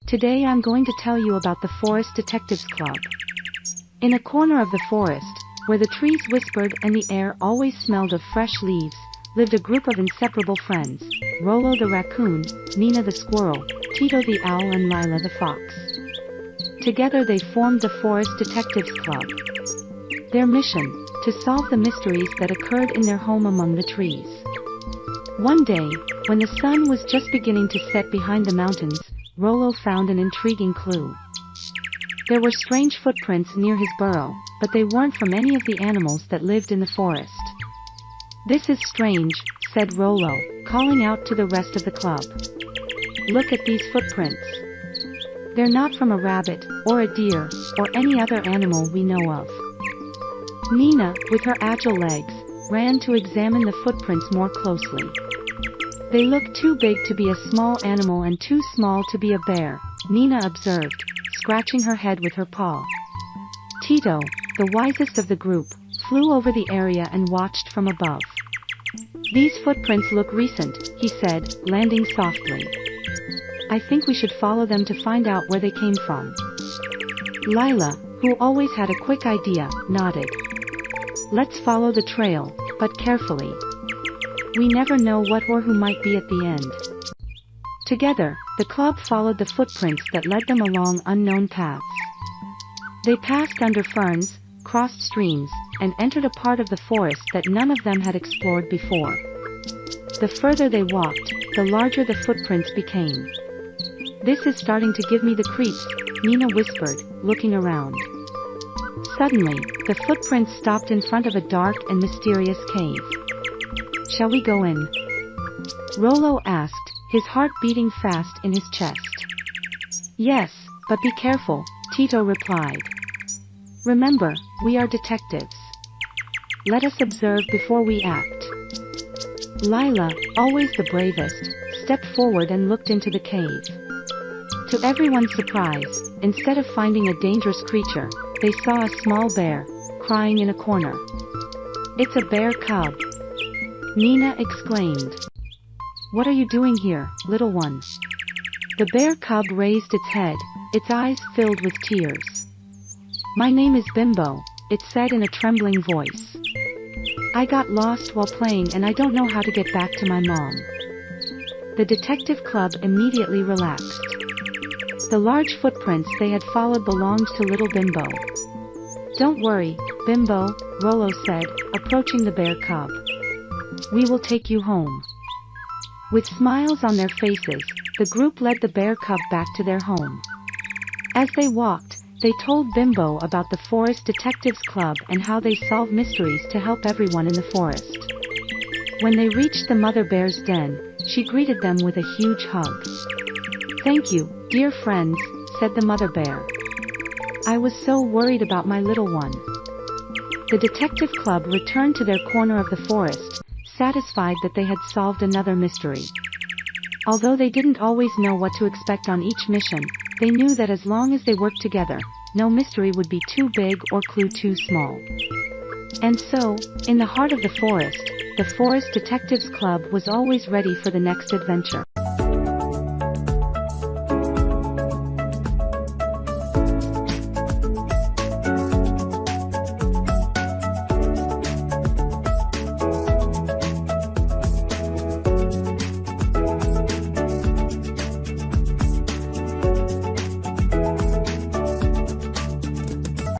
Today I'm going to tell you about the Forest Detectives Club. In a corner of the forest, where the trees whispered and the air always smelled of fresh leaves, lived a group of inseparable friends: Rolo the raccoon, Nina the squirrel, Tito the owl and Lila the fox. Together they formed the Forest Detectives Club. Their mission: to solve the mysteries that occurred in their home among the trees. One day, when the sun was just beginning to set behind the mountains, Rolo found an intriguing clue. There were strange footprints near his burrow, but they weren't from any of the animals that lived in the forest. "This is strange," said Rolo, calling out to the rest of the club. "Look at these footprints. They're not from a rabbit, or a deer, or any other animal we know of." Nina, with her agile legs, ran to examine the footprints more closely. "They look too big to be a small animal and too small to be a bear," Nina observed, scratching her head with her paw. Tito, the wisest of the group, flew over the area and watched from above. "These footprints look recent," he said, landing softly. "I think we should follow them to find out where they came from." Lila, who always had a quick idea, nodded. "Let's follow the trail, but carefully. We never know what or who might be at the end." Together, the club followed the footprints that led them along unknown paths. They passed under ferns, crossed streams, and entered a part of the forest that none of them had explored before. The further they walked, the larger the footprints became. "This is starting to give me the creeps," Nina whispered, looking around. Suddenly, the footprints stopped in front of a dark and mysterious cave. "Shall we go in?" Rolo asked, his heart beating fast in his chest. "Yes, but be careful," Tito replied. "Remember, we are detectives. Let us observe before we act." Lila, always the bravest, stepped forward and looked into the cave. To everyone's surprise, instead of finding a dangerous creature, they saw a small bear, crying in a corner. "It's a bear cub!" Nina exclaimed. "What are you doing here, little one?" The bear cub raised its head, its eyes filled with tears. "My name is Bimbo," it said in a trembling voice. "I got lost while playing and I don't know how to get back to my mom." The detective club immediately relaxed. The large footprints they had followed belonged to little Bimbo. "Don't worry, Bimbo," Rolo said, approaching the bear cub. "We will take you home." With smiles on their faces, the group led the bear cub back to their home. As they walked, they told Bimbo about the Forest Detectives Club and how they solve mysteries to help everyone in the forest. When they reached the mother bear's den, she greeted them with a huge hug. "Thank you, dear friends," said the mother bear. "I was so worried about my little one." The detective club returned to their corner of the forest, satisfied that they had solved another mystery. Although they didn't always know what to expect on each mission, they knew that as long as they worked together, no mystery would be too big or clue too small. And so, in the heart of the forest Detectives Club was always ready for the next adventure.